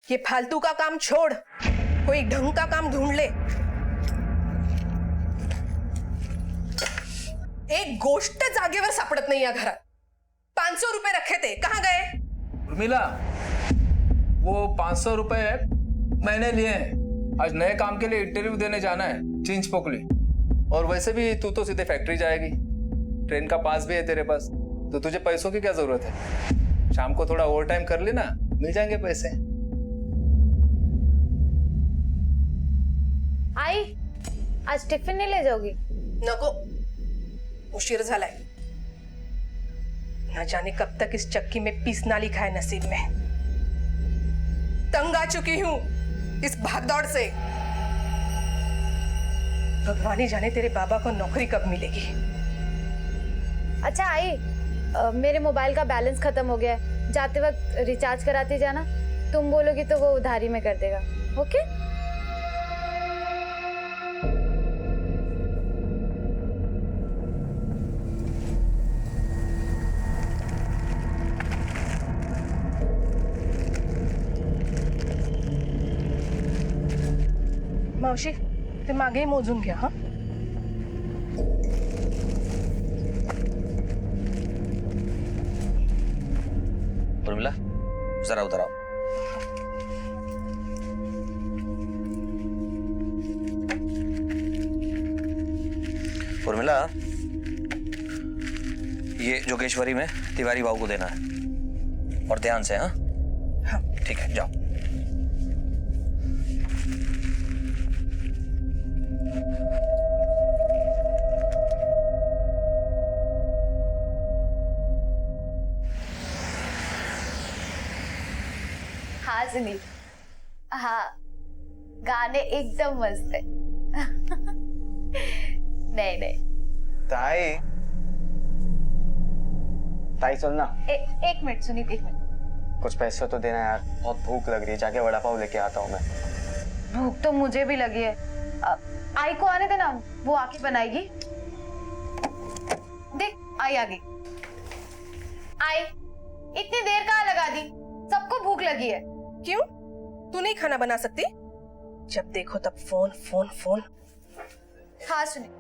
ये फालतू का काम छोड़, कोई ढंग का काम ढूंढ ले। एक गोष्ट जागेवर सापडत नाही या घरात। 500 रुपए रखे थे, कहाँ गए? उर्मिला, वो 500 रुपए मैंने लिए हैं। आज नए काम के लिए इंटरव्यू देने जाना है चिंच पोकली। और वैसे भी तू तो सीधे फैक्ट्री जाएगी, ट्रेन का पास भी है तेरे पास, तो तुझे पैसों की क्या जरूरत है? शाम को थोड़ा ओवर टाइम कर लेना, मिल जाएंगे पैसे। आई, आज टिफिन नहीं ले जाओगी? नको, उशीर झालाय। न जाने कब तक इस चक्की में पीसना लिखा है नसीब में। तंग आ चुकी हूं इस भागदौड़ से। भगवान ही जाने तेरे बाबा को नौकरी कब मिलेगी। अच्छा आई, मेरे मोबाइल का बैलेंस खत्म हो गया है, जाते वक्त रिचार्ज कराते जाना। तुम बोलोगी तो वो उधारी में कर देगा। ओके? मावशी, ते मागे मोजून घ्या हा। उर्मिला, जरा उधर आओ। उर्मिला, ये जोगेश्वरी में तिवारी बाबू को देना है, और ध्यान से। हाँ हाँ। ठीक है, जाओ। हाँ सुनील, हाँ गाने एकदम मस्त है। नहीं नहीं, ताई, ताई सुन ना, एक मिनट सुनील, एक मिनट। कुछ पैसे तो देना यार, बहुत भूख लग रही है, जाके वड़ा पाव लेके आता हूँ मैं। भूख तो मुझे भी लगी है। आई को आने देना, वो आके बनाएगी। देख, आई आ गई। आई, इतनी देर कहाँ लगा दी? सबको भूख लगी है। क्यों? तू नहीं खाना बना सकती? जब देखो तब फोन फोन फोन। हाँ सुनील।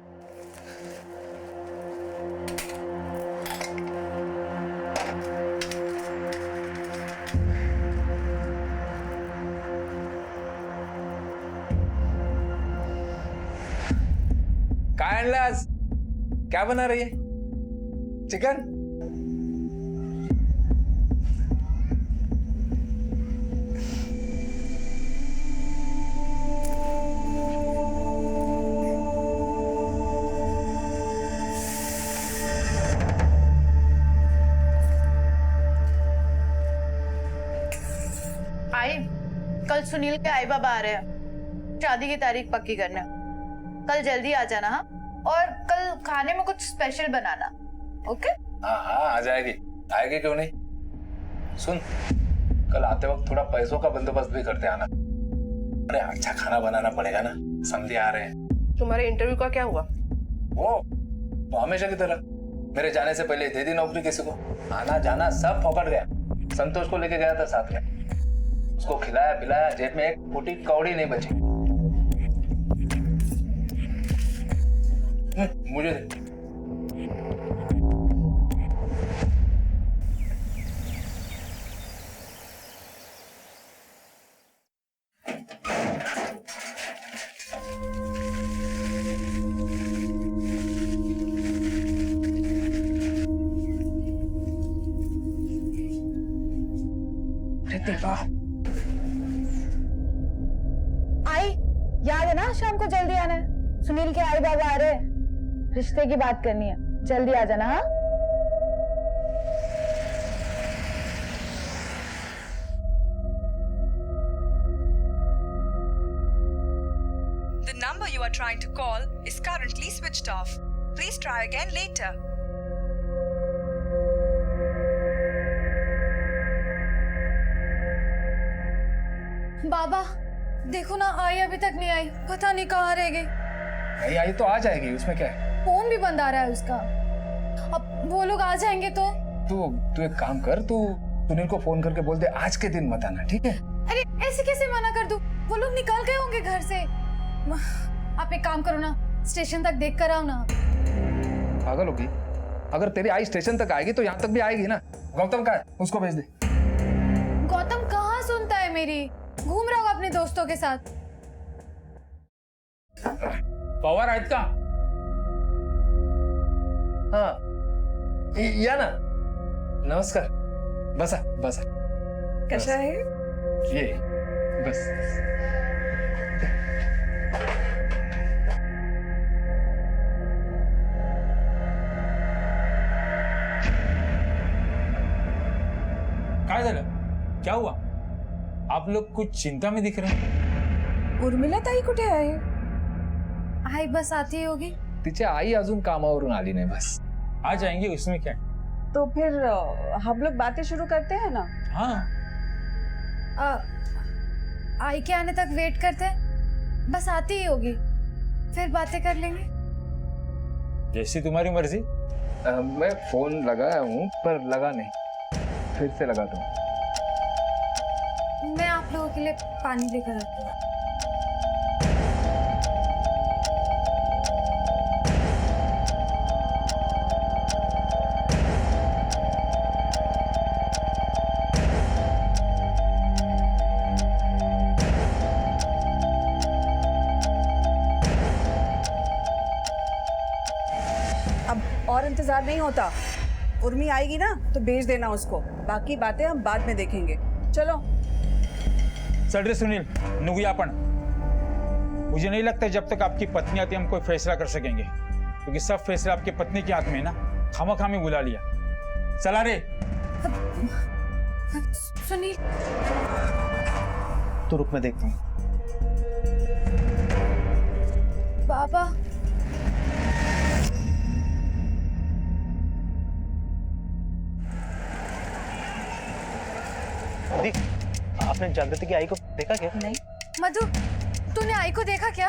काय आणलं आज? क्या बना रही है? चिकन? आई, कल सुनील के आई बाबा आ रहे हैं, शादी की तारीख पक्की करने। कल जल्दी आ जाना। हाँ, और कल खाने में कुछ स्पेशल बनाना। ओके? हाँ हाँ, आ जाएगी। आएगी क्यों नहीं? सुन, कल आते वक्त थोड़ा पैसों का बंदोबस्त भी करते आना। अरे अच्छा खाना बनाना पड़ेगा ना, समझे आ रहे हैं। तुम्हारे इंटरव्यू का क्या हुआ? वो हमेशा की तरह मेरे जाने से पहले दे दी नौकरी किसी को। आना जाना सब फोकट गया। संतोष को लेके गया था साथ में, उसको खिलाया पिलाया, जेब में एक फूटी कौड़ी नहीं बची। मुझे दे। देवा, आई, याद है ना शाम को जल्दी आना है। सुनील के आई बाबा आ रहे हैं, रिश्ते की बात करनी है। जल्दी आ जाना। हाँ, The number you are trying to call is currently switched off. Please try again later. बाबा देखो ना, आई अभी तक नहीं आई, पता नहीं कहाँ रह गई। नहीं आई तो आ जाएगी, उसमें क्या है? फोन भी बंद आ रहा है उसका। अब वो लोग आ जाएंगे तो? तू एक काम कर, तू सुनील को फोन करके बोल दे आज के दिन मत आना, ठीक है? अरे ऐसे कैसे मना कर दूं? वो लोग निकल गए होंगे घर से। आप एक काम करो ना, स्टेशन तक देख कर आओ ना। पागल होगी? अगर तेरी आई स्टेशन तक आएगी तो यहाँ तक भी आएगी ना। गौतम का है, उसको भेज दे। गौतम कहाँ सुनता है मेरी? घूम रहा हूँ अपने दोस्तों के साथ। पवार आहेत का? हाँ या ना। नमस्कार, बसा बसा। कैसा है? ये बस। काय झालं? क्या हुआ? आप लोग कुछ चिंता में दिख रहे हैं। उर्मिला ताई कुठे आहे? आई बस आती होगी। तिची आई अजून कामावरून आली नाही बस। आ जाएंगे, उसमें क्या है? तो फिर हम लोग बातें शुरू करते हैं ना। हाँ, आई के आने तक वेट करते हैं, बस आती ही होगी, फिर बातें कर लेंगे। जैसी तुम्हारी मर्जी। मैं फोन लगाया हूँ पर लगा नहीं, फिर से लगाता हूँ। मैं आप लोगों के लिए पानी लेकर आती हूँ। अब और इंतजार नहीं होता। उर्मी आएगी ना तो भेज देना उसको, बाकी बातें हम बाद में देखेंगे। चलो। चल रे सुनील, नुगुया आपण। मुझे नहीं लगता जब तक आपकी पत्नी आती हम कोई फैसला कर सकेंगे, क्योंकि सब फैसला आपके पत्नी के हाथ में है ना। खामा बुला लिया। चला रे। सुनील, तो रुक, मैं देखता हूँ। बाबा। दीदी, आपने जागृति की आई को देखा क्या? नहीं। मधु, तूने आई को देखा क्या?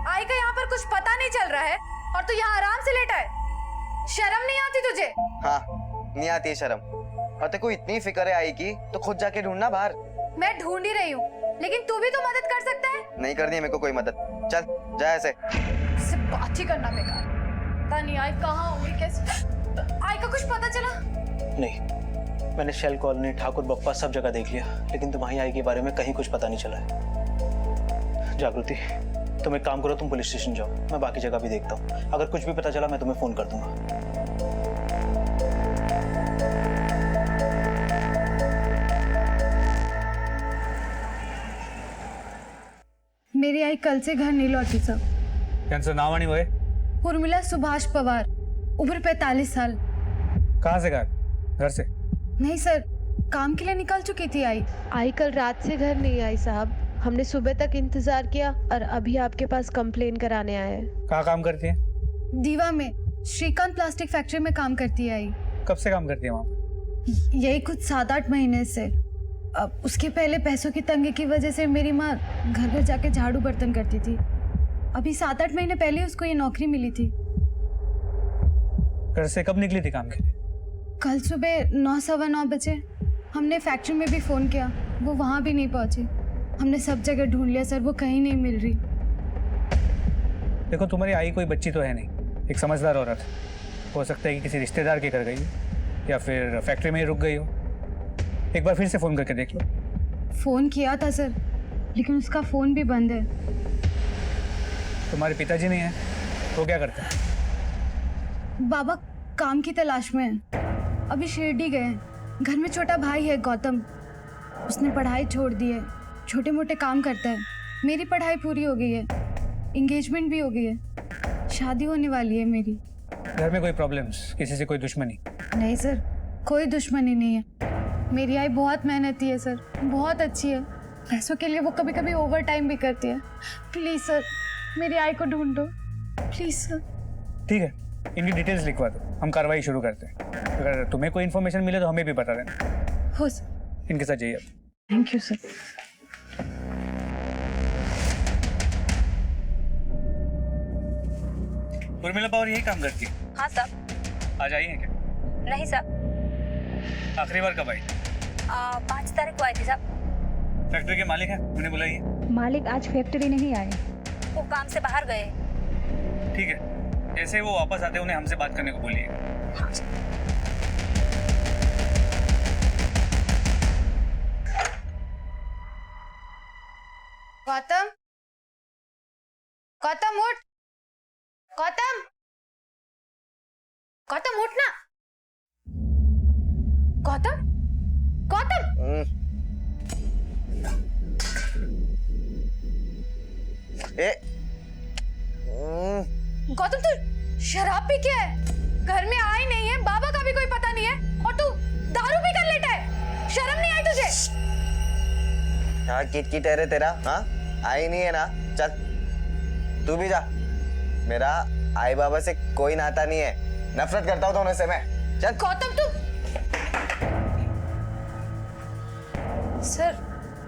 आई का यहाँ पर कुछ पता नहीं चल रहा है और तू यहाँ आराम से लेटा है। शर्म नहीं आती तुझे? हाँ, नहीं आती है शर्म। और तेरे को इतनी फिक्र है आई की तो खुद जाके ढूंढना बाहर। मैं ढूंढ ही रही हूँ, लेकिन तू भी तो मदद कर सकता है। नहीं करनी है मेरे को कोई मदद। चल जा ऐसे। इससे बात ही करना बेकार। पता नहीं आई कहाँ होगी, कैसे। आई का कुछ पता चला? नहीं, मैंने शेल कॉलोनी, ठाकुर बप्पा सब जगह देख लिया, लेकिन तुम्हारी आई के बारे में कहीं कुछ पता नहीं चला है। जागृति, तुम एक काम करो, तुम पुलिस स्टेशन जाओ, मैं बाकी जगह भी देखता हूँ। अगर कुछ भी पता चला मैं तुम्हें फोन कर दूंगा। मेरी आई कल से घर नहीं लौटी सर। त्यांचं नाव आणि वय? उर्मिला सुभाष पवार, उम्र 45 साल। कहाँ से घर से? नहीं सर, काम के लिए निकल चुकी थी आई। आई कल रात से घर नहीं आई साहब, हमने सुबह तक इंतजार किया और अभी आपके पास कंप्लेन कराने आए हैं। कहाँ काम करती है? दीवा में श्रीकांत प्लास्टिक फैक्ट्री में काम करती है आई। कब से काम करती है वहाँ? यही कुछ 7-8 महीने से। अब उसके पहले पैसों की तंगी की वजह से मेरी माँ घर घर जाके झाड़ू बर्तन करती थी। अभी 7-8 महीने पहले उसको ये नौकरी मिली थी। घर से कब निकली थी काम के लिए? कल सुबह 9-9:15 बजे। हमने फैक्ट्री में भी फोन किया, वो वहाँ भी नहीं पहुंची। हमने सब जगह ढूंढ लिया सर, वो कहीं नहीं मिल रही। देखो, तुम्हारी आई कोई बच्ची तो है नहीं, एक समझदार औरत। हो सकता है कि किसी रिश्तेदार के घर गई हो या फिर फैक्ट्री में ही रुक गई हो। एक बार फिर से फोन करके देख लो। फोन किया था सर, लेकिन उसका फोन भी बंद है। तुम्हारे पिताजी नहीं है तो क्या करते हैं? बाबा काम की तलाश में है, अभी शिरडी गए हैं। घर में छोटा भाई है गौतम, उसने पढ़ाई छोड़ दी है, छोटे मोटे काम करता है। मेरी पढ़ाई पूरी हो गई है, एंगेजमेंट भी हो गई है, शादी होने वाली है मेरी। घर में कोई प्रॉब्लम्स, किसी से कोई दुश्मनी? नहीं सर, कोई दुश्मनी नहीं है। मेरी आई बहुत मेहनती है सर, बहुत अच्छी है। पैसों के लिए वो कभी कभी ओवर टाइम भी करती है। प्लीज सर, मेरी आई को ढूंढ दो प्लीज सर। ठीक है, इनकी डिटेल्स लिखवा दो, हम कार्रवाई शुरू करते हैं। अगर तुम्हें कोई इन्फॉर्मेशन मिले तो हमें भी बता देना। हो सर। इनके साथ जाइए। Thank you sir. Urmila power यही काम करती है? हाँ साहब। आज आई है क्या? नहीं साहब। आखिरी बार कब आई? 5 तारीख को आई थी साहब। फैक्ट्री के मालिक हैं, उन्हें बुलाइए। मालिक आज फैक्ट्री नहीं आए। वो काम से बाहर गए। ठीक है, जैसे वो वापस आते उन्हें हमसे बात करने को बोलिए। हाँ। गौतम, गौतम उठ, गौतम, गौतम उठ ना, गौतम, गौतम। गौतम तू शराब पी के है, घर में आई नहीं है, बाबा का भी कोई पता नहीं है और तू दारू पी कर लेटा है। शर्म नहीं आई तुझे? हाँ किट है रे तेरा। हाँ आई नहीं है ना, चल तू भी जा। मेरा आई बाबा से कोई नाता नहीं है, नफरत करता हूँ दोनों से मैं। चल गौतम तू। सर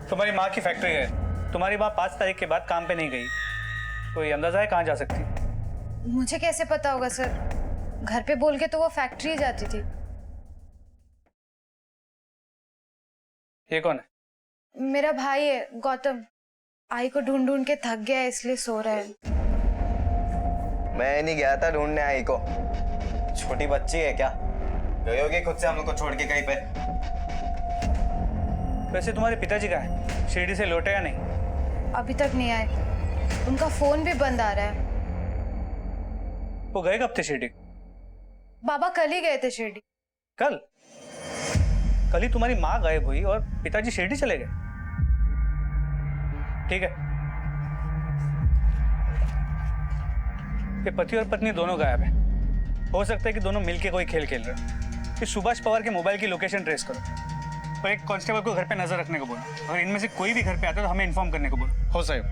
तुम्हारी माँ की फैक्ट्री है, तुम्हारी माँ 5 तारीख के बाद काम पे नहीं गई, कोई अंदाजा है कहाँ जा सकती? मुझे कैसे पता होगा सर, घर पे बोल के तो वो फैक्ट्री जाती थी। ये कौन है? मेरा भाई है गौतम, आई को ढूंढ ढूंढ के थक गया है इसलिए सो रहा है। मैं नहीं गया था ढूंढने आई को, छोटी बच्ची है क्या, गई होगी खुद से हम लोग को छोड़ के कहीं पे। वैसे तुम्हारे पिताजी कहाँ हैं? शिरडी से लौटे या नहीं? अभी तक नहीं आए, उनका फोन भी बंद आ रहा है। वो गए कब थे शिरडी? बाबा कल ही गए थे शिरडी। कल? कल ही तुम्हारी माँ गायब हुई और पिताजी शिरडी चले गए। ठीक है, ये पति और पत्नी दोनों गायब हैं। हो सकता है कि दोनों मिलके कोई खेल खेल रहे हैं। फिर सुभाष पवार के मोबाइल की लोकेशन ट्रेस करो और एक कांस्टेबल को घर पे नजर रखने को बोलो। अगर इनमें से कोई भी घर पे आता है तो हमें इन्फॉर्म करने को बोलो। हो साहब।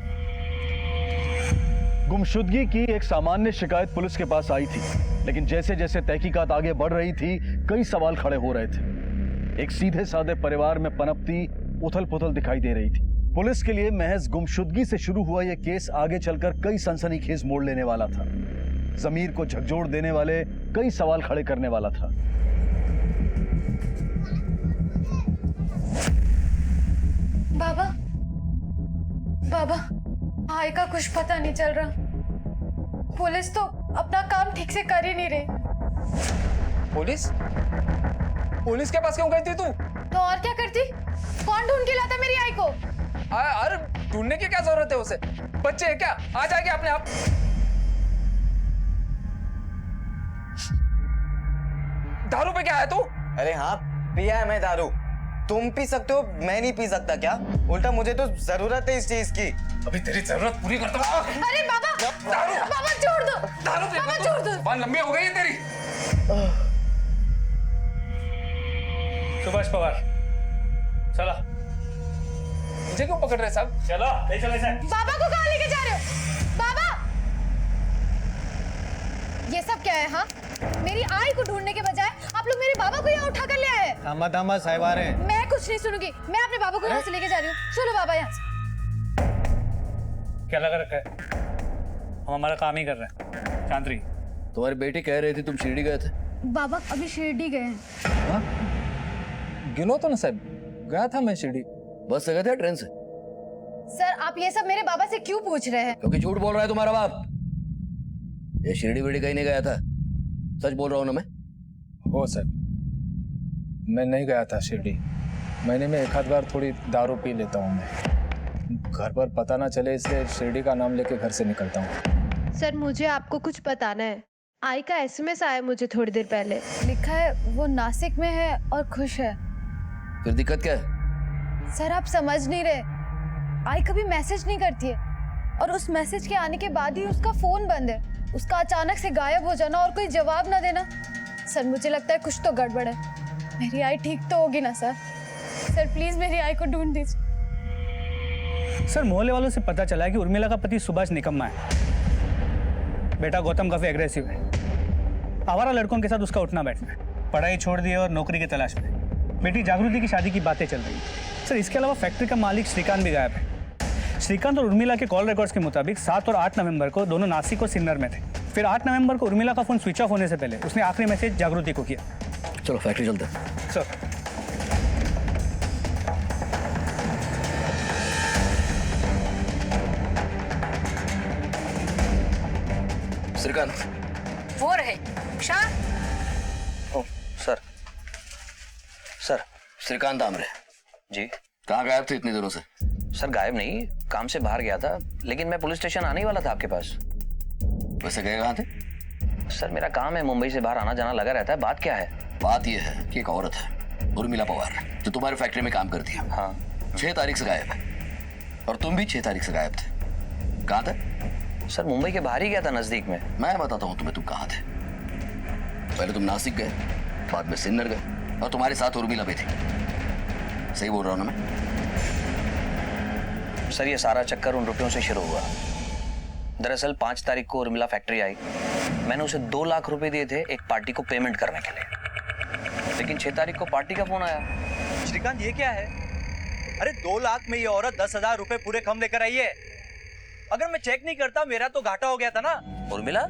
गुमशुदगी की एक सामान्य शिकायत पुलिस के पास आई थी, लेकिन जैसे जैसे तहकीकात आगे बढ़ रही थी कई सवाल खड़े हो रहे थे। एक सीधे साधे परिवार में पनपती उथल पुथल दिखाई दे रही थी। पुलिस के लिए महज गुमशुदगी से शुरू हुआ यह केस आगे चलकर कई सनसनीखेज मोड़ लेने वाला था, जमीर को झकझोर देने वाले कई सवाल खड़े करने वाला था। बाबा, बाबा, आई का कुछ पता नहीं चल रहा। पुलिस तो अपना काम ठीक से कर ही नहीं रही। पुलिस? पुलिस के पास क्यों गई थी तू? तो और क्या करती? कौन ढूंढ के लाता मेरी आई को? अरे ढूंढने की क्या जरूरत है उसे? बच्चे है क्या, आ जाएगी अपने आप। दारू पे क्या है तू? अरे हाँ पिया है मैं दारू, तुम पी सकते हो, मैं नहीं पी सकता क्या? उल्टा मुझे तो जरूरत है इस चीज की। अभी तेरी जरूरत पूरी करता हूँ। अरे बाबा, दारू, बाबा छोड़ दो, दारू पी बाबा छोड़ दो। जुबान लंबी हो गई है तेरी। सुभाष पवार, चला। मुझे क्यों पकड़ रहे साहब? चलो, ले चले सर। बाबा को कहाँ लेके जा रहे हो? बाबा, ये सब क्या है? हाँ, मेरी आई को ढूंढने के बजाय आप लोग मेरे बाबा को यहाँ उठा कर ले आए। दामा साहब आ रहे हैं। मैं कुछ नहीं सुनूंगी, मैं अपने बाबा को यहाँ से लेके जा रही हूँ। चलो बाबा यहाँ से। क्या लगा रखा है? हम हमारा काम ही कर रहे हैं। चांद्री, तुम्हारी बेटी कह रही थी तुम शिरडी गए थे। बाबा अभी शिरडी गए हैं। गिनो तो ना साहब, गया था मैं शिरडी। बस से गए थे ट्रेन से? सर आप ये सब मेरे बाबा से क्यों पूछ रहे हैं? क्योंकि झूठ बोल रहा है तुम्हारा बाप। ये शिरडी विरडी कहीं नहीं गया था, सच बोल रहा हूँ ना मैं। हो सर, मैं नहीं गया था शिरडी। महीने में एक आध बार थोड़ी दारू पी लेता हूँ मैं, घर पर पता ना चले इसलिए शिरडी का नाम लेके घर से निकलता हूँ। सर मुझे आपको कुछ बताना है। आई का एसएमएस आया मुझे थोड़ी देर पहले। लिखा है वो नासिक में है और खुश है। फिर दिक्कत क्या है? सर आप समझ नहीं रहे, आई कभी मैसेज नहीं करती है और उस मैसेज के आने के बाद ही उसका फोन बंद है। उसका अचानक से गायब हो जाना और कोई जवाब ना देना, सर मुझे लगता है कुछ तो गड़बड़ है। मेरी आई ठीक तो होगी ना सर? सर प्लीज मेरी आई को ढूंढ दीजिए। सर मोहल्ले वालों से पता चला है कि उर्मिला का पति सुभाष निकम्मा है, बेटा गौतम काफी एग्रेसिव है। आवारा लड़कों के साथ उसका उठना बैठना है, पढ़ाई छोड़ दी और नौकरी की तलाश में। बेटी जागृति की शादी की बातें चल रही हैं सर। इसके अलावा फैक्ट्री का मालिक श्रीकांत भी गायब है। श्रीकांत और उर्मिला के कॉल रिकॉर्ड्स के मुताबिक 7 और 8 नवंबर को दोनों नासिक और सिन्नर में थे। फिर 8 नवंबर को उर्मिला का फोन स्विच ऑफ होने से पहले उसने आखिरी मैसेज जागृति को किया। चलो फैक्ट्री चलते हैं। सर श्रीकांत, वो रहे शाह। ओ, सर सर श्रीकांत आमरे जी। कहाँ गायब थे इतनी देरों से? सर गायब नहीं, काम से बाहर गया था, लेकिन मैं पुलिस स्टेशन आने ही वाला था आपके पास। वैसे गए कहाँ थे? सर मेरा काम है, मुंबई से बाहर आना जाना लगा रहता है। बात क्या है? बात यह है कि एक औरत है उर्मिला पवार, जो तुम्हारी फैक्ट्री में काम करती है। हाँ 6 तारीख से गायब है और तुम भी 6 तारीख से गायब थे। कहाँ थे? सर मुंबई के बाहर ही गया था, नजदीक में। मैं बताता हूँ तुम्हें तुम कहाँ थे। पहले तुम नासिक गए, बाद में सिन्नर गए और तुम्हारे साथ उर्मिला भी थी। सही बोल रहा हूँ ना मैं? सर ये सारा चक्कर उन रुपयों से शुरू हुआ। दरअसल 5 तारीख को उर्मिला फैक्ट्री आई, मैंने उसे 2 लाख रुपए दिए थे एक पार्टी को पेमेंट करने के लिए, लेकिन 6 तारीख को पार्टी का फोन आया। श्रीकांत ये क्या है? अरे 2 लाख में ये औरत 10,000 रुपए पूरे कम लेकर आई है। अगर मैं चेक नहीं करता मेरा तो घाटा हो गया था ना। उर्मिला,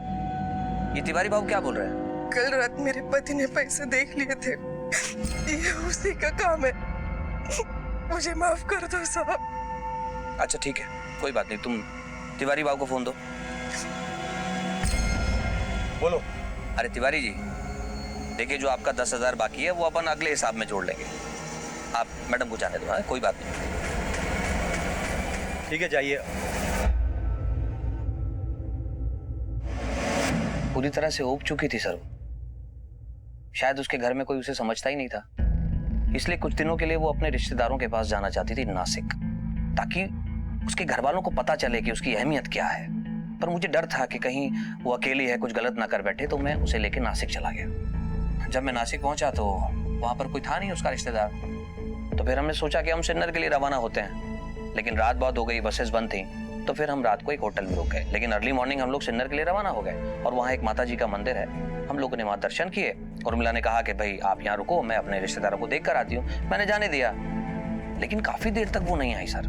ये तिवारी बाबू क्या बोल रहे हैं? कल रात मेरे पति ने पैसे देख लिए थे, ये उसी का काम है। मुझे माफ कर दो साहब। अच्छा ठीक है, कोई बात नहीं, तुम तिवारी बाबू को फोन दो। बोलो। अरे तिवारी जी, देखिए जो आपका 10,000 बाकी है वो अपन अगले हिसाब में जोड़ लेंगे। आप मैडम को जाने दो। हाँ कोई बात नहीं। ठीक है जाइए। पूरी तरह से ऊब चुकी थी सर। शायद उसके घर में कोई उसे समझता ही नहीं था, इसलिए कुछ दिनों के लिए वो अपने रिश्तेदारों के पास जाना चाहती थी नासिक, ताकि उसके घर वालों को पता चले कि उसकी अहमियत क्या है। पर मुझे डर था कि कहीं वो अकेली है, कुछ गलत ना कर बैठे, तो मैं उसे लेकर नासिक चला गया। जब मैं नासिक पहुंचा तो वहां पर कोई था नहीं उसका रिश्तेदार। तो फिर हमने सोचा कि हम सिन्नर के लिए रवाना होते हैं, लेकिन रात बहुत हो गई, बसेस बंद थी, तो फिर हम रात को एक होटल में रुक गए। लेकिन अर्ली मॉर्निंग हम लोग सिन्नर के लिए रवाना हो गए और वहाँ एक माता जी का मंदिर है, हम लोगों ने वहाँ दर्शन किए। उर्मिला ने कहा कि भाई आप यहाँ रुको, मैं अपने रिश्तेदारों को देख कर आती हूँ। मैंने जाने दिया, लेकिन काफी देर तक वो नहीं आई सर।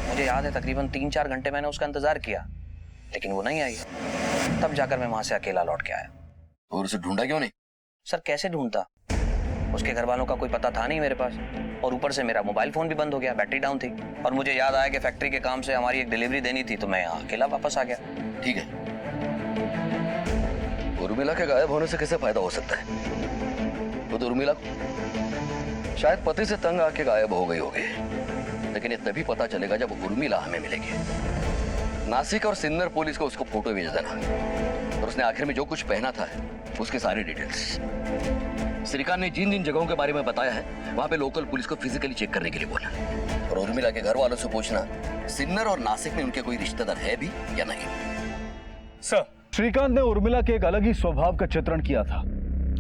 मुझे याद है तकरीबन 3-4 घंटे मैंने उसका इंतजार किया, लेकिन वो नहीं आई। तब जाकर मैं वहां से अकेला लौट के आया। और उसे ढूंढा क्यों नहीं? सर कैसे ढूंढता, उसके घर वालों का कोई पता था नहीं मेरे पास, और ऊपर से मेरा मोबाइल फोन भी बंद हो गया, बैटरी डाउन थी। और मुझे याद आया कि फैक्ट्री के काम से हमारी एक डिलीवरी देनी थी, तो मैं यहाँ अकेला वापस आ गया। ठीक है, उर्मिला के गायब होने से कैसे फायदा हो सकता है? वो तो उर्मिला शायद पति से तंग आके गायब हो गई होगी, लेकिन ये तभी पता चलेगा जब उर्मिला हमें मिलेगी। नासिक और सिन्नर पुलिस को उसको फोटो भेज देना, और उसने आखिर में जो कुछ पहना था उसकी सारी डिटेल्स। श्रीकांत ने जिन जिन जगहों के बारे में बताया है वहां पे लोकल पुलिस को फिजिकली चेक करने के लिए बोला, और उर्मिला के घर वालों से पूछना सिन्नर और नासिक में उनके कोई रिश्तेदार है भी या नहीं। सर श्रीकांत ने उर्मिला के एक अलग ही स्वभाव का चित्रण किया था।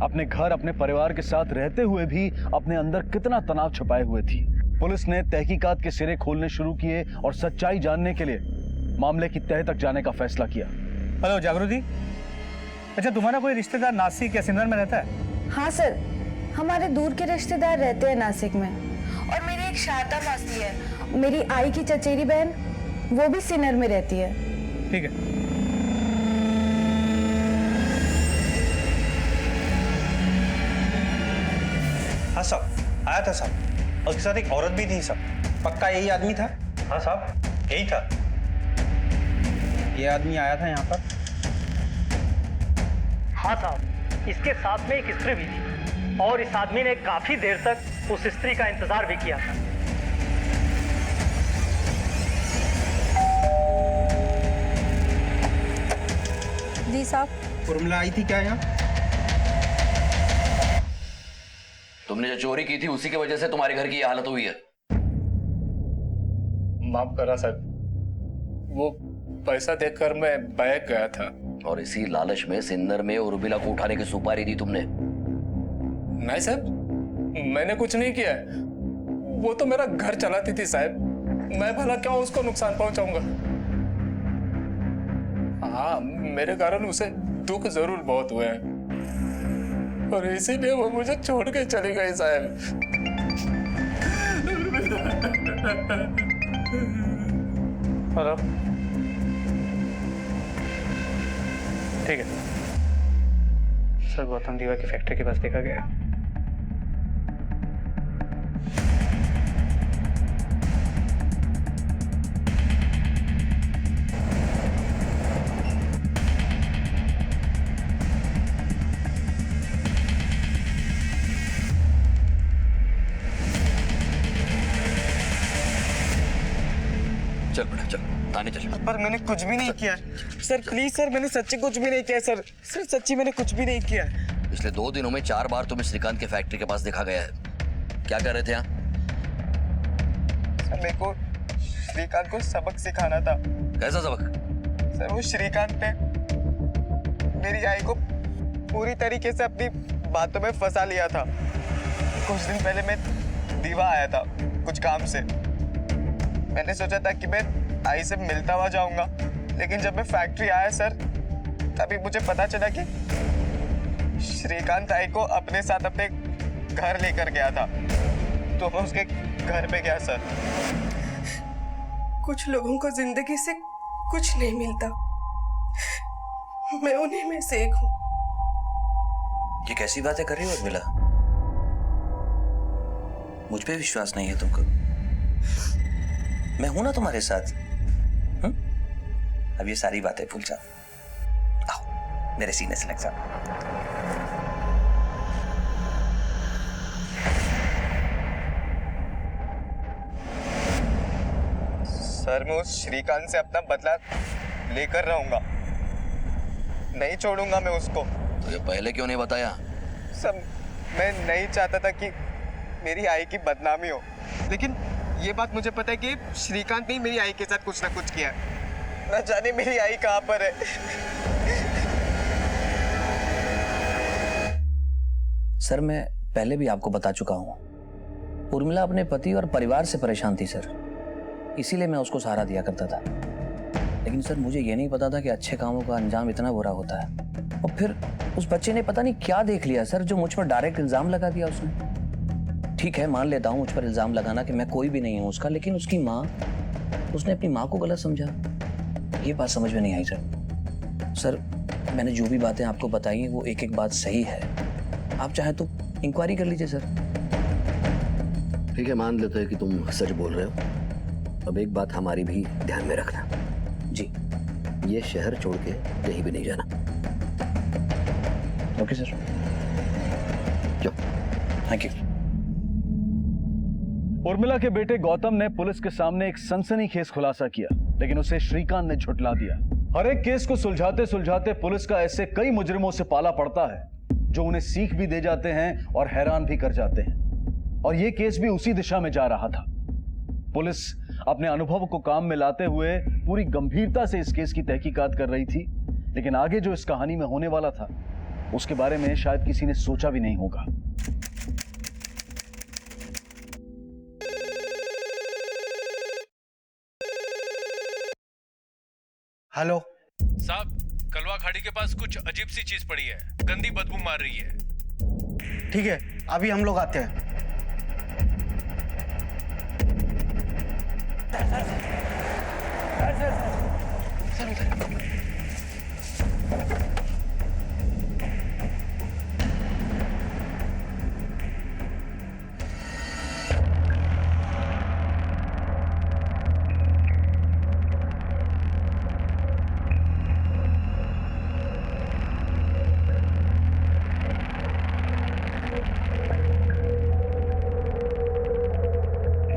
अपने घर अपने परिवार के साथ रहते हुए भी अपने अंदर कितना तनाव छुपाए हुए थी। पुलिस ने तहकीकात के सिरे खोलने शुरू किए और सच्चाई जानने के लिए मामले की तह तक जाने का फैसला किया। हेलो जागृति, अच्छा तुम्हारा कोई रिश्तेदार नासिक या सिन्नर में रहता है? हाँ सर, हमारे दूर के रिश्तेदार रहते हैं नासिक में, और मेरी एक शारदा मौसी है, मेरी आई की चचेरी बहन, वो भी सिन्नर में रहती है। ठीक है। हाँ साहब, आया था साहब, उसके साथ एक औरत भी थी साहब। पक्का यही आदमी था? हाँ साहब यही था, ये आदमी आया था यहाँ पर। हाँ साहब, इसके साथ में एक स्त्री भी थी, और इस आदमी ने काफी देर तक उस स्त्री का इंतजार भी किया था। जी साहब। उर्मिला आई थी क्या यहाँ? तुमने जो चोरी की थी उसी की वजह से तुम्हारे घर की ये हालत हुई है। माफ करा सर, वो पैसा देखकर मैं बहक गया था। और इसी लालच में सिन्नर में उर्मिला को उठाने की सुपारी दी तुमने? नहीं साहब, मैंने कुछ नहीं किया, वो तो मेरा घर चलाती थी साहब, मैं भला क्यों उसको नुकसान पहुंचाऊंगा। हाँ, मेरे कारण उसे दुख जरूर बहुत हुए हैं, और इसीलिए वो मुझे छोड़ के चली गई साहब। हेलो, ठीक है सर, गौतम दीवा की फैक्ट्री के पास देखा गया। चल बेटा चल, थाने चल। पर मैंने कुछ भी नहीं किया सर, प्लीज सर, मैंने सच्ची कुछ भी नहीं किया सर, सच्ची मैंने कुछ भी नहीं किया। पिछले 2 दिनों में 4 बार तुम्हें श्रीकांत के फैक्ट्री के पास देखा गया है। क्या कर रहे थे यहाँ? सर मेरे को श्रीकांत को सबक सिखाना था। कैसा सबक? सर वो श्रीकांत ने मेरी आई को पूरी तरीके से अपनी बातों में फंसा लिया था। कुछ दिन पहले मैं दीवा आया था कुछ काम से। मैंने सोचा था कि मैं आई से मिलता हुआ जाऊंगा, लेकिन जब मैं फैक्ट्री आया सर, तभी मुझे पता चला कि श्रीकांत आई को अपने साथ अपने घर लेकर गया था। तो मैं उसके घर पे गया सर। कुछ लोगों को जिंदगी से कुछ नहीं मिलता, मैं उन्हीं में से एक हूँ। ये कैसी बातें कर रही हो उर्मिला? मुझ पे विश्वास नहीं है तुमको? मैं हूं ना तुम्हारे साथ। अब ये सारी बातें भूल जाओ, आओ मेरे सीने से लग जाओ। सर मैं उस श्रीकांत से अपना बदला लेकर रहूंगा, नहीं छोड़ूंगा मैं उसको। तो ये पहले क्यों नहीं बताया? सब मैं नहीं चाहता था कि मेरी आई की बदनामी हो, लेकिन ये बात मुझे पता है कि श्रीकांत ने मेरी आई के साथ कुछ ना कुछ किया है। न जाने मेरी आई कहाँ पर है। सर मैं पहले भी आपको बता चुका हूं, उर्मिला अपने पति और परिवार से परेशान थी सर, इसीलिए मैं उसको सहारा दिया करता था। लेकिन सर मुझे ये नहीं पता था कि अच्छे कामों का अंजाम इतना बुरा होता है। और फिर उस बच्चे ने पता नहीं क्या देख लिया सर, जो मुझ पर डायरेक्ट इल्जाम लगा दिया उसने। ठीक है मान लेता हूं मुझ पर इल्जाम लगाना कि मैं कोई भी नहीं हूं उसका, लेकिन उसकी माँ, उसने अपनी माँ को गलत समझा। ये बात समझ में नहीं आई सर। सर मैंने जो भी बातें आपको बताई हैं वो एक एक बात सही है। आप चाहे तो इंक्वायरी कर लीजिए सर। ठीक है मान लेते हैं कि तुम सच बोल रहे हो। अब एक बात हमारी भी ध्यान में रखना। जी। ये शहर छोड़ के कहीं भी नहीं जाना। Okay sir. Thank you. Urmila के बेटे गौतम ने पुलिस के सामने एक सनसनीखेज खुलासा किया, लेकिन उसे श्रीकांत ने झुठला दिया। हर एक केस को सुलझाते सुलझाते पुलिस का ऐसे कई मुजरिमों से पाला पड़ता है जो उन्हें सीख भी दे जाते हैं और हैरान भी कर जाते हैं। और यह केस भी उसी दिशा में जा रहा था। पुलिस अपने अनुभव को काम में लाते हुए पूरी गंभीरता से इस केस की तहकीकात कर रही थी, लेकिन आगे जो इस कहानी में होने वाला था उसके बारे में शायद किसी ने सोचा भी नहीं होगा। हेलो साहब, कलवा खाड़ी के पास कुछ अजीब सी चीज पड़ी है, गंदी बदबू मार रही है। ठीक है अभी हम लोग आते हैं।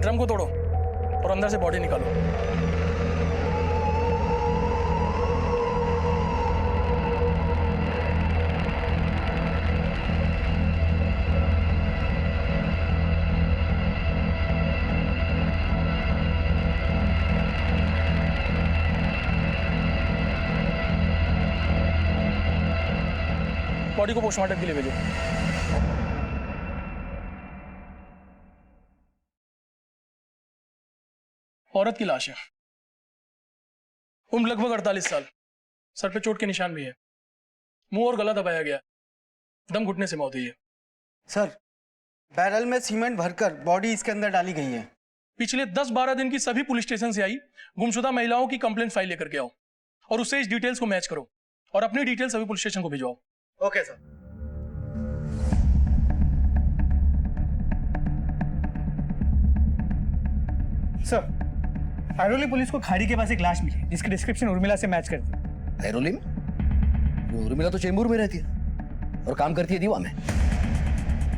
ड्रम को तोड़ो और अंदर से बॉडी निकालो। बॉडी को पोस्टमार्टम के लिए भेजो। औरत की लाश है, उम्र लगभग 48 साल, सर पे चोट के निशान भी है, मुंह और गला दबाया गया, दम घुटने से मौत हुई है। सर, बैरल में सीमेंट भरकर बॉडी इसके अंदर डाली गई है। पिछले 10-12 दिन की सभी पुलिस स्टेशन से आई गुमशुदा महिलाओं की कंप्लेंट फाइल लेकर के आओ और उससे इस डिटेल्स को मैच करो और अपनी डिटेल्स सभी पुलिस स्टेशन को भिजवाओ। Okay sir. Sir, Airoli police को खाड़ी के पास एक लाश मिली जिसकी डिस्क्रिप्शन उर्मिला से मैच करती है। ऐरोली में? उर्मिला तो चेंबूर में रहती है और काम करती है दीवा में।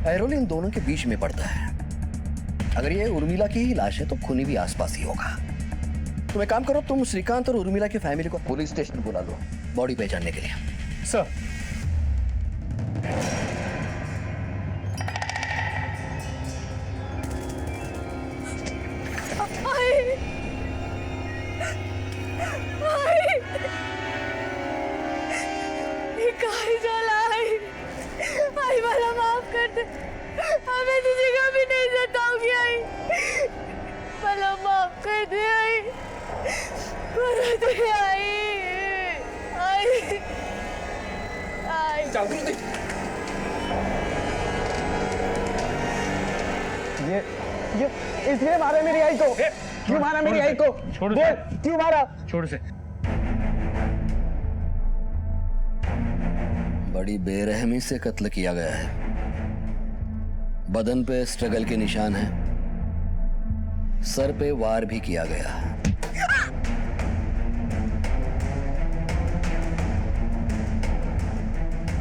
ऐरोली इन दोनों के बीच में पड़ता है। अगर ये उर्मिला की ही लाश है तो खूनी भी आसपास ही होगा। तुम एक काम करो, तुम श्रीकांत और उर्मिला की फैमिली को पुलिस स्टेशन बुला लो बॉडी पहचानने के लिए। सर, आई वाला माफ कर दे, हमें तुझे कभी नहीं सताऊंगी। आई वाला माफ कर दे। आई आई आई जागृति, ये इसलिए मारा मेरी आई को। क्यों मारा मेरी आई को? छोड़ बोल, क्यों मारा? छोड़ से। बड़ी बेरहमी से कत्ल किया गया है। बदन पे स्ट्रगल के निशान हैं, सर पे वार भी किया गया है।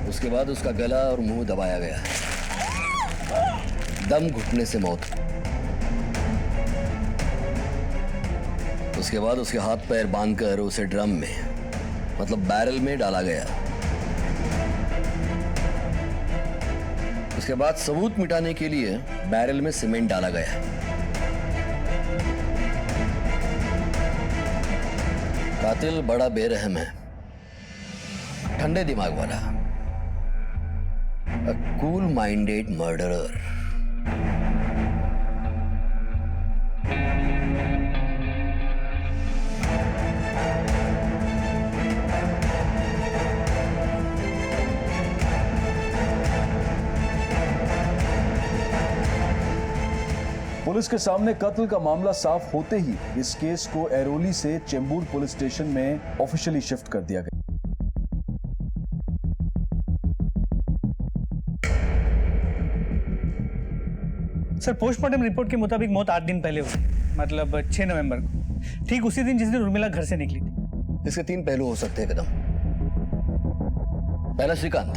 उसके बाद उसका गला और मुंह दबाया गया है। दम घुटने से मौत। उसके बाद उसके हाथ पैर बांधकर उसे ड्रम में, मतलब बैरल में डाला गया। उसके बाद सबूत मिटाने के लिए बैरल में सीमेंट डाला गया। कातिल बड़ा बेरहम है, ठंडे दिमाग वाला, a cool minded murderer। Police के सामने कत्ल का मामला साफ होते ही इस केस को ऐरोली से चेंबूर पुलिस स्टेशन में ऑफिशियली शिफ्ट कर दिया गया। सर, पोस्टमार्टम रिपोर्ट के मुताबिक मौत 8 दिन पहले हुई, मतलब 6 नवंबर को, ठीक उसी दिन जिस दिन उर्मिला घर से निकली थी। इसके 3 पहलू हो सकते हैं कदम। पहला श्रीकांत,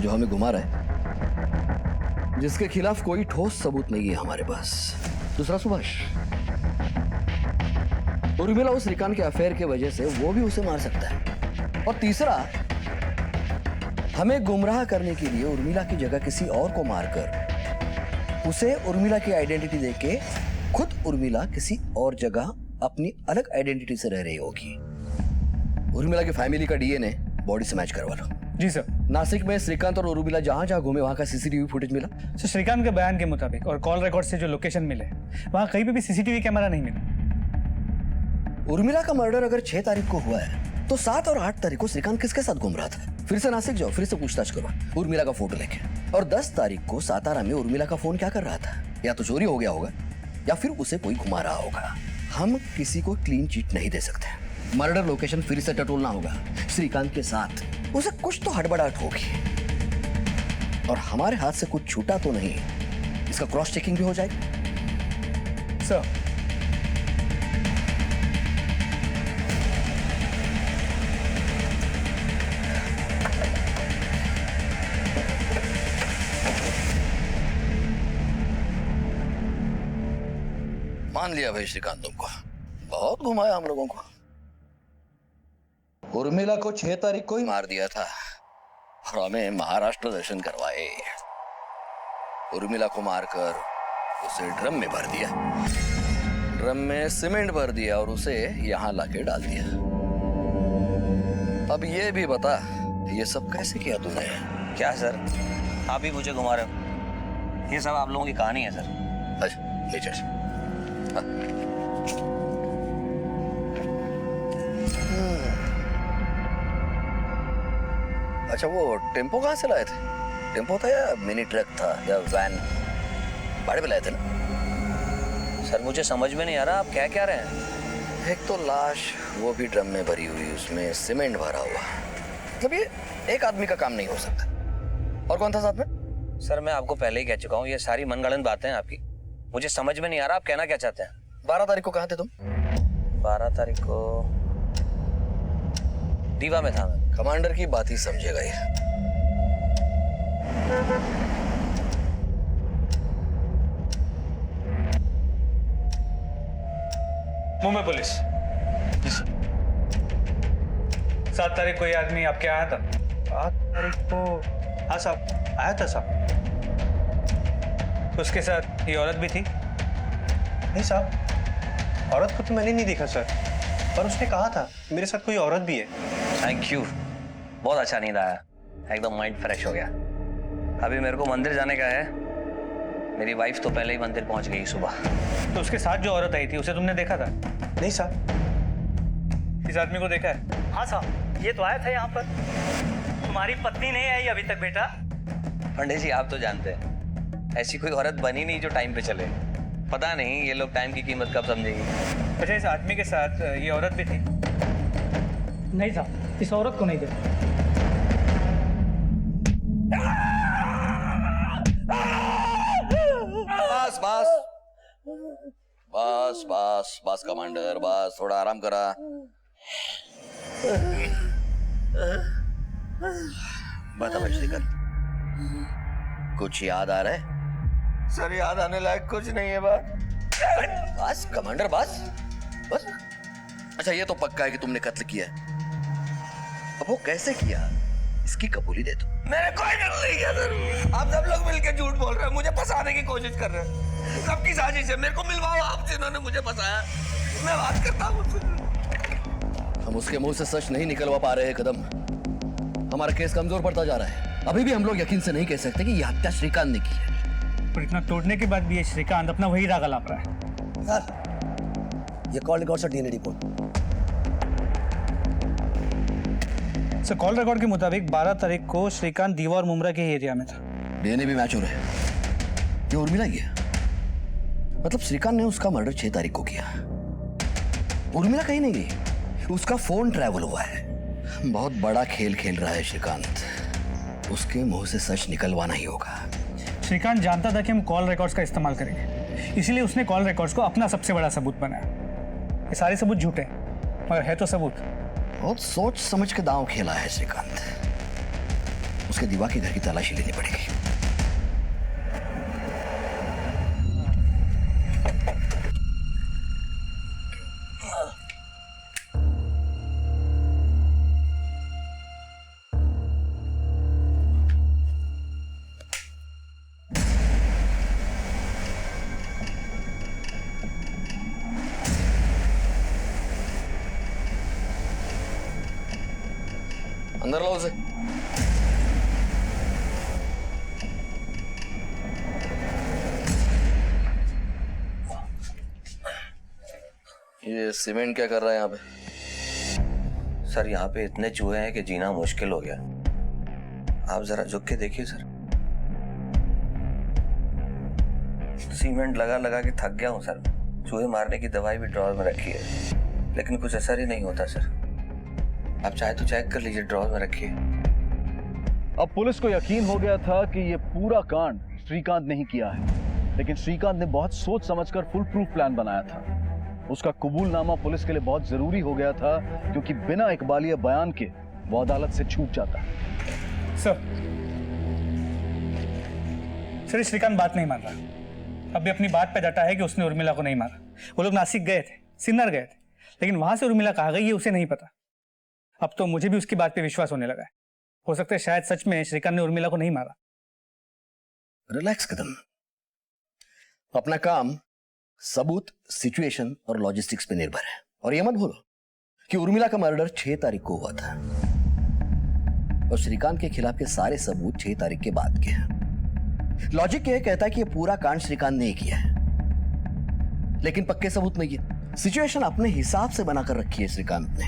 जो हमें घुमा रहा है, जिसके खिलाफ कोई ठोस सबूत नहीं है हमारे पास। दूसरा सुभाष, उर्मिला उस श्रीकांत के अफेयर के वजह से वो भी उसे मार सकता है। और तीसरा, हमें गुमराह करने के लिए उर्मिला की जगह किसी और को मारकर उसे उर्मिला की आइडेंटिटी देके खुद उर्मिला किसी और जगह अपनी अलग आइडेंटिटी से रह रही होगी। उर्मिला की फैमिली का डीएनए बॉडी से मैच करवा लो। जी सर। नासिक में श्रीकांत और उर्मिला जहां जहां घूमे वहां का सीसीटीवी फुटेज मिला? सर, श्रीकांत के बयान के मुताबिक और कॉल रिकॉर्ड से जो लोकेशन मिले, वहां कहीं पे भी सीसीटीवी कैमरा नहीं मिला। उर्मिला का मर्डर अगर 6 तारीख को हुआ है तो 7 और 8 तारीख को श्रीकांत किसके साथ घूम रहा था? फिर से नासिक जाओ, फिर से पूछताछ करो उर्मिला का फोटो लेके। और 10 तारीख को सातारा में उर्मिला का फोन क्या कर रहा था? या तो चोरी हो गया होगा या फिर उसे कोई घुमा रहा होगा। हम किसी को क्लीन चिट नहीं दे सकते। मर्डर लोकेशन फिर से टटोलना होगा श्रीकांत के साथ। उसे कुछ तो हड़बड़ाहट होगी और हमारे हाथ से कुछ छूटा तो नहीं, इसका क्रॉस चेकिंग भी हो जाएगा। सर, मान लिया भाई श्रीकांत, तुमको बहुत घुमाया हम लोगों को। उर्मिला को 6 तारीख को ही मार दिया था और हमें महाराष्ट्र दर्शन करवाए। उर्मिला को मारकर उसे ड्रम में भर दिया, ड्रम में सीमेंट भर दिया और उसे यहां लाके डाल दिया। अब ये भी बता, ये सब कैसे किया तूने? क्या सर, आप ही मुझे घुमा रहे हो? ये सब आप लोगों की कहानी है सर। अच्छा, नीचे से। अच्छा, वो टेम्पो कहाँ से लाए थे? टेम्पो था या मिनी ट्रक था या वैन? भाड़े पे लाए थे ना? सर मुझे समझ में नहीं आ रहा आप क्या कह रहे हैं। एक तो लाश, वो भी ड्रम में भरी हुई, उसमें सीमेंट भरा हुआ। मतलब ये एक आदमी का काम नहीं हो सकता। और कौन था साथ में? सर मैं आपको पहले ही कह चुका हूँ, ये सारी मनगढ़ंत बातें हैं आपकी। मुझे समझ में नहीं आ रहा आप कहना क्या चाहते हैं। 12 तारीख को कहाँ थे तुम? 12 तारीख को दीवा में था मैं। कमांडर की बात ही समझेगा ये। मुंबई पुलिस। 7 तारीख को ये आदमी आपके आया था? 7 तारीख को हाँ साहब आया था साहब। उसके साथ ये औरत भी थी? नहीं साहब, औरत को तो मैंने नहीं देखा सर, पर उसने कहा था मेरे साथ कोई औरत भी है। थैंक यू, बहुत अच्छा नींद आया, एकदम माइंड फ्रेश हो गया। अभी मेरे को मंदिर जाने का है, मेरी वाइफ तो पहले ही मंदिर पहुंच गई सुबह। तो उसके साथ जो औरत आई थी उसे तुमने देखा था? नहीं साहब। इस आदमी को देखा है? हाँ साहब, ये तो आया था यहाँ पर। तुम्हारी पत्नी नहीं आई अभी तक बेटा? पंडित जी आप तो जानते हैं, ऐसी कोई औरत बनी नहीं जो टाइम पे चले। पता नहीं ये लोग टाइम की कीमत कब समझेंगे। अच्छा, इस आदमी के साथ ये औरत भी थी? नहीं साहब, इस औरत को नहीं देखा। बस बस बस बस बस कमांडर, बस थोड़ा आराम करा। बता बजरीकर, कुछ याद आ रहा है? सर याद आने लायक कुछ नहीं है बात। बस कमांडर, बस बस। अच्छा, ये तो पक्का है कि तुमने कत्ल किया है। अब वो कैसे किया इसकी कबूली दे दो। मैंने कोई गलत नहीं किया सर। आप सब लोग मिलकर झूठ बोल रहे हैं, मुझे फंसाने की कोशिश कर रहे हैं। सबकी साजिश है, मेरे को मिलवाओ आप जिन्होंने मुझे फंसाया। मैं बात करता हूँ। हम उसके मुंह से सच नहीं निकलवा पा रहे हैं कदम। हमारा केस कमजोर पड़ता जा रहा है। अभी भी हम लोग यकीन से नहीं कह सकते कि यह हत्या श्रीकांत ने की है। पर इतना तोड़ने के बाद भी ये श्रीकांत अपना वही राग लाप रहा है। सर, ये कॉल रिकॉर्ड से DNA report. Sir, call record के मुताबिक 12 तारीख को श्रीकांत दीवा और मुमरा के एरिया में था। डीएनए भी मैच हो रहा है। ये उर्मिला की है। मतलब श्रीकांत ने उसका मर्डर 6 तारीख को किया। उर्मिला कहीं नहीं गई, उसका फोन ट्रैवल हुआ है। बहुत बड़ा खेल खेल रहा है श्रीकांत। उसके मुंह से सच निकलवाना ही होगा। श्रीकांत जानता था कि हम कॉल रिकॉर्ड्स का इस्तेमाल करेंगे, इसलिए उसने कॉल रिकॉर्ड्स को अपना सबसे बड़ा सबूत बनाया। ये सारे सबूत झूठे हैं, मगर है तो सबूत। बहुत सोच समझ के दांव खेला है श्रीकांत। उसके दीवा के घर की तलाशी लेनी पड़ेगी। अंदर लो उसे। ये सीमेंट क्या कर रहा है यहाँ पे? सर यहाँ पे इतने चूहे हैं कि जीना मुश्किल हो गया। आप जरा झुक के देखिए सर। सीमेंट लगा लगा के थक गया हूँ सर। चूहे मारने की दवाई भी ड्रॉर में रखी है, लेकिन कुछ असर ही नहीं होता सर। आप चाहे तो चेक कर लीजिए, ड्रॉर में रखिए। अब पुलिस को यकीन हो गया था कि ये पूरा कांड श्रीकांत ने ही किया है, लेकिन श्रीकांत ने बहुत सोच समझकर फुल प्रूफ प्लान बनाया था। उसका कबूलनामा पुलिस के लिए बहुत जरूरी हो गया था, क्योंकि बिना इकबालिया बयान के वो अदालत से छूट जाता। सर, श्रीकांत बात नहीं मान रहा। अब भी अपनी बात पे डटा है कि उसने उर्मिला को नहीं मारा। वो लोग नासिक गए थे, सिन्नर गए थे, लेकिन वहां से उर्मिला कहाँ गई ये उसे नहीं पता। अब तो मुझे भी उसकी बात पे विश्वास होने लगा है। हो सकता है शायद सच में श्रीकांत ने उर्मिला को नहीं मारा। रिलैक्स कदम। अपना काम सबूत, सिचुएशन और लॉजिस्टिक्स पे निर्भर है। और ये मत भूलो कि उर्मिला का मर्डर 6 तारीख को हुआ था और श्रीकांत के खिलाफ के सारे सबूत 6 तारीख के बाद के हैं। लॉजिक ये कहता है कि ये पूरा कांड श्रीकांत ने किया है, लेकिन पक्के सबूत नहीं है। सिचुएशन अपने हिसाब से बनाकर रखी है श्रीकांत ने।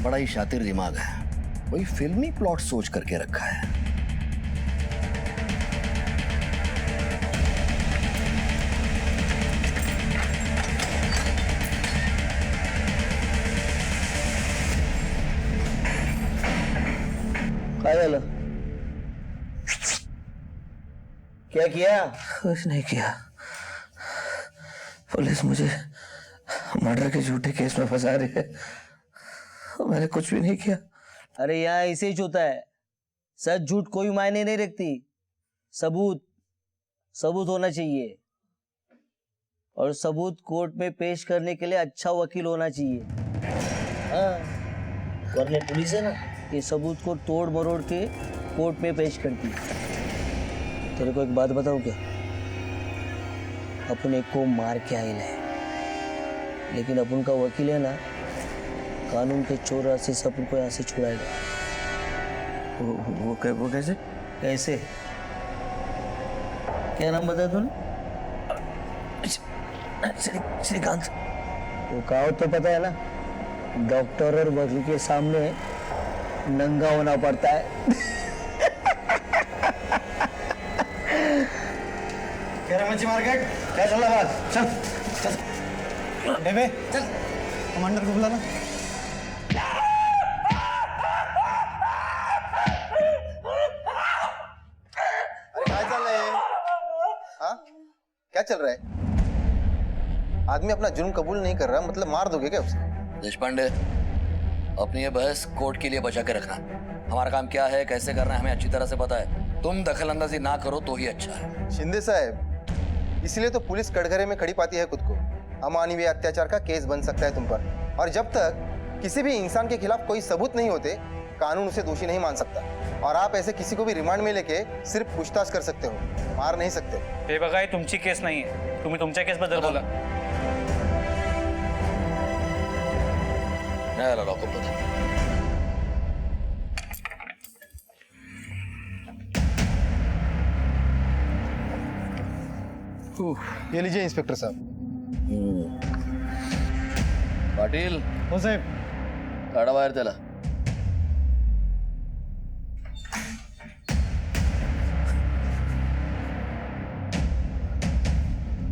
बड़ा ही शातिर दिमाग है। कोई फिल्मी प्लॉट सोच करके रखा है। क्या किया? कुछ नहीं किया। पुलिस मुझे मर्डर के झूठे केस में फंसा रही है। मैंने कुछ भी नहीं किया। अरे यहाँ ऐसे ही होता है, सच झूठ कोई मायने नहीं रखती। सबूत सबूत होना चाहिए, और सबूत कोर्ट में पेश करने के लिए अच्छा वकील होना चाहिए। हाँ, वरना पुलिस है ना, ये सबूत को तोड़ मरोड़ के कोर्ट में पेश करती है। तेरे को एक बात बताऊं क्या? अपने को मार के आए है, लेकिन अपन का वकील है ना, कानून के चोर रास्ते से अपन को यहाँ से छुड़ाएगा। वो कैसे? कैसे? क्या नाम बताया तूने? श्रीकांत। वो कहावत तो पता है ना, डॉक्टर और वकील के सामने नंगा होना पड़ता है। मच्छी मार्केट क्या चल रहा है? चल चल बेबे, चल कमांडर को बुलाना। अरे क्या चल रहा है? हाँ, क्या चल रहा है? आदमी अपना जुर्म कबूल नहीं कर रहा, मतलब मार दोगे क्या उसे? देशपांडे, अपनी ये बहस कोर्ट के लिए बचा के रखना। हमारा काम क्या है, कैसे करना है, हमें अच्छी तरह से पता है। तुम दखल अंदाजी ना करो तो ही अच्छा है। शिंदे साहब, इसलिए तो पुलिस कटघरे में खड़ी पाती है खुद को। अमानवीय अत्याचार का केस बन सकता है तुम पर, और जब तक किसी भी इंसान के खिलाफ कोई सबूत नहीं होते, कानून उसे दोषी नहीं मान सकता। और आप ऐसे किसी को भी रिमांड में लेके सिर्फ पूछताछ कर सकते हो, मार नहीं सकते। हे बघा, हे तुमची केस नाही आहे, तुम्ही तुमच्या केस बद्दल बोला। न्यायालय लॉकअप बदल। ये लीजिए इंस्पेक्टर साहब। पाटील, हो साहेब। काढा बाहेर त्याला।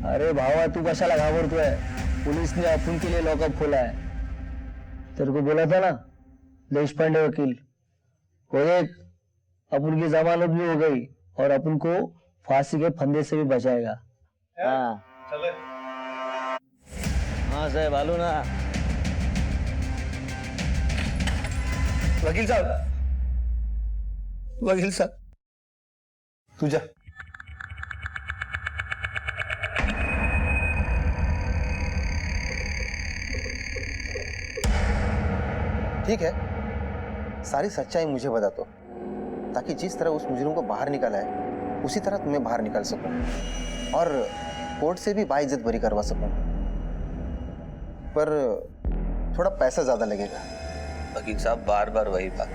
अरे भावा, तू कशाला घाबरतोय? पुलिस ने अपन के लिए लॉकअप खोला है। तेरे को बोला था ना, देशपांडे वकील, वो देख, अपन की जमानत भी हो गई और अपन को फांसी के फंदे से भी बचाएगा। हाँ चले। हाँ साहब, आलू ना। वकील साहब, तू जा। ठीक है, सारी सच्चाई मुझे बता दो, ताकि जिस तरह उस मुजरिम को बाहर निकाला है, उसी तरह तुम्हें बाहर निकाल सकूं और कोर्ट से भी बाइज्जत बरी करवा सकूं। पर थोड़ा पैसा ज्यादा लगेगा। वकील साहब, बार बार वही बात।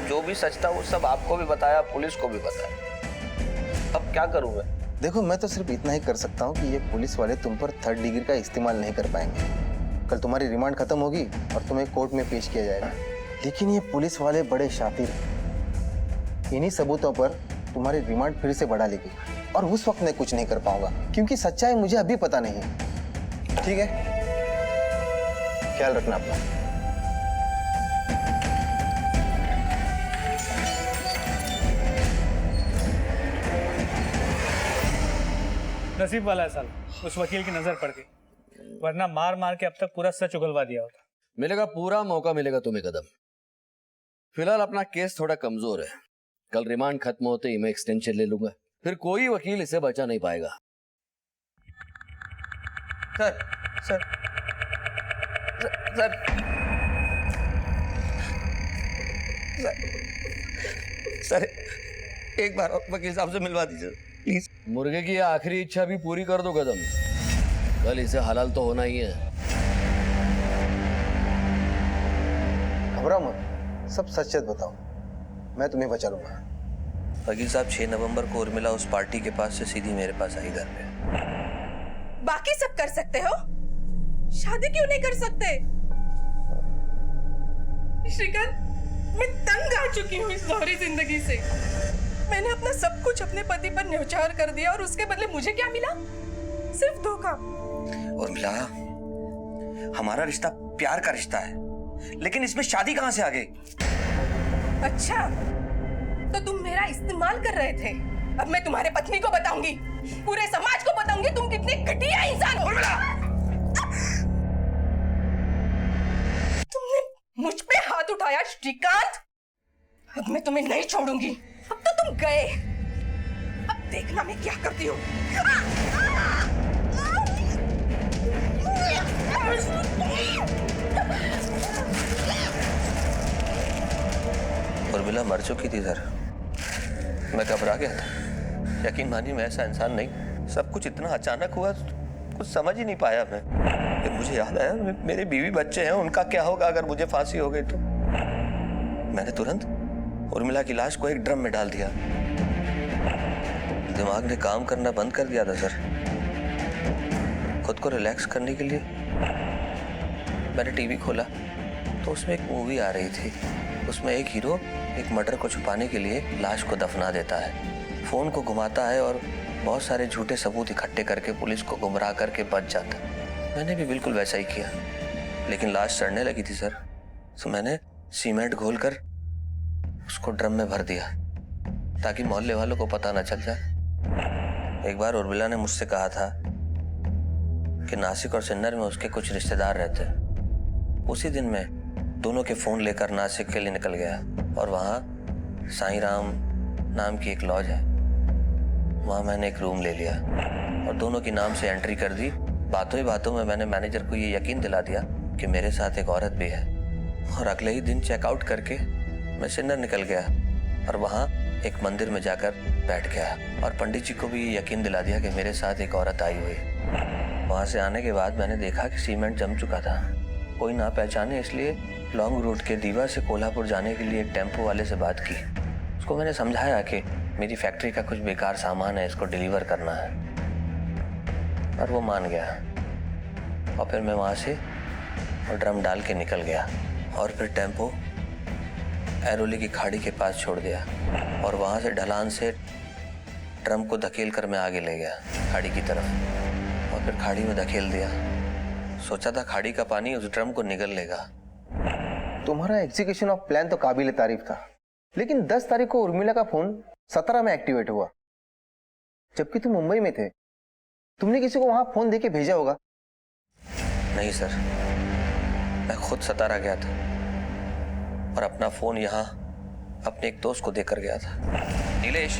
जो भी सच था वो सब आपको भी बताया, पुलिस को भी बताया। अब क्या करूं मैं? देखो, मैं तो सिर्फ इतना ही कर सकता हूँ कि ये पुलिस वाले तुम पर 3rd डिग्री का इस्तेमाल नहीं कर पाएंगे। कल तुम्हारी रिमांड खत्म होगी और तुम्हें कोर्ट में पेश किया जाएगा। लेकिन ये पुलिस वाले बड़े शातिर, इन्हीं सबूतों पर तुम्हारी रिमांड फिर से बढ़ा लेगी, और उस वक्त मैं कुछ नहीं कर पाऊंगा, क्योंकि सच्चाई मुझे अभी पता नहीं। ठीक है, ख्याल रखना अपना। नसीब वाला है साला, उस वकील की नजर पड़ गई, वरना मार मार के अब तक पूरा सच उगलवा दिया होता। मिलेगा, पूरा मौका मिलेगा तुम्हें कदम। फिलहाल अपना केस थोड़ा कमजोर है। कल रिमांड खत्म होते ही मैं एक्सटेंशन ले लूंगा, फिर कोई वकील इसे बचा नहीं पाएगा। सर सर सर सर, एक बार वकील साहब से मिलवा दीजिए प्लीज। मुर्गे की आखिरी इच्छा भी पूरी कर दो कदम, कल इसे हलाल तो होना ही है। घबराओ मत, सब सच बताओ, मैं तुम्हें बचा लूंगा। वकील साहब, 6 नवंबर को उर्मिला उस पार्टी के पास से सीधी मेरे पास आई घर पे। बाकी सब कर सकते हो, शादी क्यों नहीं कर सकते? श्रीकांत, मैं तंग आ चुकी हूँ इस दोहरी जिंदगी से। मैंने अपना सब कुछ अपने पति पर न्यौछावर कर दिया और उसके बदले मुझे क्या मिला? सिर्फ धोखा। उर्मिला, हमारा रिश्ता प्यार का रिश्ता है, लेकिन इसमें शादी कहां से आ गई? अच्छा, तो तुम मेरा इस्तेमाल कर रहे थे। अब मैं तुम्हारे पत्नी को बताऊंगी, पूरे समाज को बताऊंगी तुम कितने घटिया इंसान हो। तुमने मुझ पे हाथ उठाया श्रीकांत। अब मैं तुम्हें नहीं छोड़ूंगी। अब तो तुम गए, अब देखना मैं क्या करती हूँ। उर्मिला मर चुकी थी सर। मैं घबरा गया था। यकीन मानिए मैं ऐसा इंसान नहीं। सब कुछ इतना अचानक हुआ, कुछ समझ ही नहीं पाया मैं। फिर मुझे याद आया मेरे बीवी बच्चे हैं, उनका क्या होगा अगर मुझे फांसी हो गई तो। मैंने तुरंत उर्मिला की लाश को एक ड्रम में डाल दिया। दिमाग ने काम करना बंद कर दिया था सर। खुद को रिलैक्स करने के लिए मैंने टीवी खोला तो उसमें एक मूवी आ रही थी। उसमें एक हीरो एक मर्डर को छुपाने के लिए लाश को दफना देता है, फोन को घुमाता है और बहुत सारे झूठे सबूत इकट्ठे करके पुलिस को गुमराह करके बच जाता है। मैंने भी बिल्कुल वैसा ही किया, लेकिन लाश सड़ने लगी थी सर, तो मैंने सीमेंट घोलकर उसको ड्रम में भर दिया ताकि मोहल्ले वालों को पता न चल जाए। एक बार उर्मिला ने मुझसे कहा था कि नासिक और सिन्नर में उसके कुछ रिश्तेदार रहते हैं। उसी दिन मैं दोनों के फोन लेकर नासिक के लिए निकल गया और वहाँ साईं राम नाम की एक लॉज है, वहाँ मैंने एक रूम ले लिया और दोनों के नाम से एंट्री कर दी। बातों ही बातों में मैंने मैनेजर को ये यकीन दिला दिया कि मेरे साथ एक औरत भी है और अगले ही दिन चेकआउट करके मैं सिन्नर निकल गया और वहाँ एक मंदिर में जाकर बैठ गया और पंडित जी को भी ये यकीन दिला दिया कि मेरे साथ एक औरत आई हुई। वहाँ से आने के बाद मैंने देखा कि सीमेंट जम चुका था, कोई ना पहचाने, इसलिए लॉन्ग रूट के दीवा से कोल्हापुर जाने के लिए एक टेम्पो वाले से बात की। उसको मैंने समझाया कि मेरी फैक्ट्री का कुछ बेकार सामान है, इसको डिलीवर करना है, और वो मान गया। और फिर मैं वहाँ से ड्रम डाल के निकल गया और फिर टेम्पो ऐरोली की खाड़ी के पास छोड़ दिया और वहाँ से ढलान से ड्रम को धकेल कर मैं आगे ले गया खाड़ी की तरफ और फिर खाड़ी में धकेल दिया। सोचा था खाड़ी का पानी उस ड्रम को निगल लेगा। तुम्हारा एग्जीक्यूशन ऑफ प्लान तो काबिल तारीफ था, लेकिन 10 तारीख को उर्मिला का फोन 17 में एक्टिवेट हुआ, जबकि तुम मुंबई में थे। तुमने किसी को वहां फोन देके भेजा होगा। नहीं सर, मैं खुद 17 गया था और अपना फोन यहाँ अपने एक दोस्त को देकर गया था। नीलेश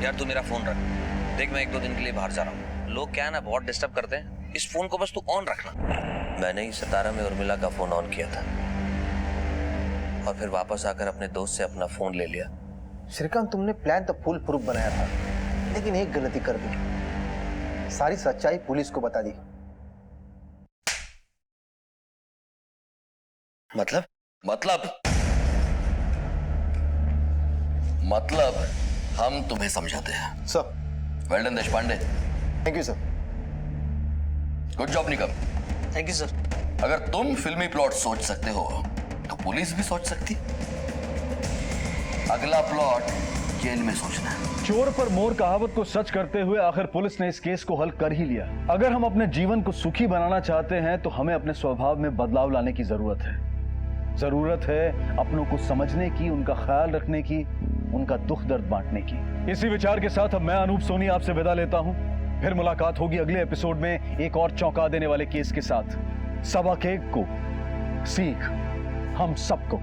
यार तू मेरा फोन रख, देख मैं 1-2 दिन के लिए बाहर जा रहा हूँ। लोग क्या है ना बहुत डिस्टर्ब करते हैं, इस फोन को बस तू ऑन रखना। मैंने ही 17 में उर्मिला का फोन ऑन किया था और फिर वापस आकर अपने दोस्त से अपना फोन ले लिया। श्रीकांत, तुमने प्लान तो फुल प्रूफ बनाया था, लेकिन एक गलती कर दी, सारी सच्चाई पुलिस को बता दी। मतलब हम तुम्हें समझाते हैं sir. Well done Deshpande. Thank you sir. Good job Nikam. Thank you sir. अगर तुम फिल्मी प्लॉट सोच सकते हो तो पुलिस भी सोच सकती। अगला प्लॉट जेल में सोचना है। चोर पर मोर कहावत को सच करते हुए आखिर पुलिस ने इस केस को हल कर ही लिया। अगर हम अपने जीवन को सुखी बनाना चाहते हैं तो हमें अपने स्वभाव में बदलाव लाने की जरूरत है। जरूरत है अपनों को समझने की, उनका ख्याल रखने की, उनका दुख दर्द बांटने की। इसी विचार के साथ अब मैं अनूप सोनी आपसे विदा लेता हूं। फिर मुलाकात होगी अगले एपिसोड में एक और चौंका देने वाले केस के साथ। सबक एक को सीख हम सबको।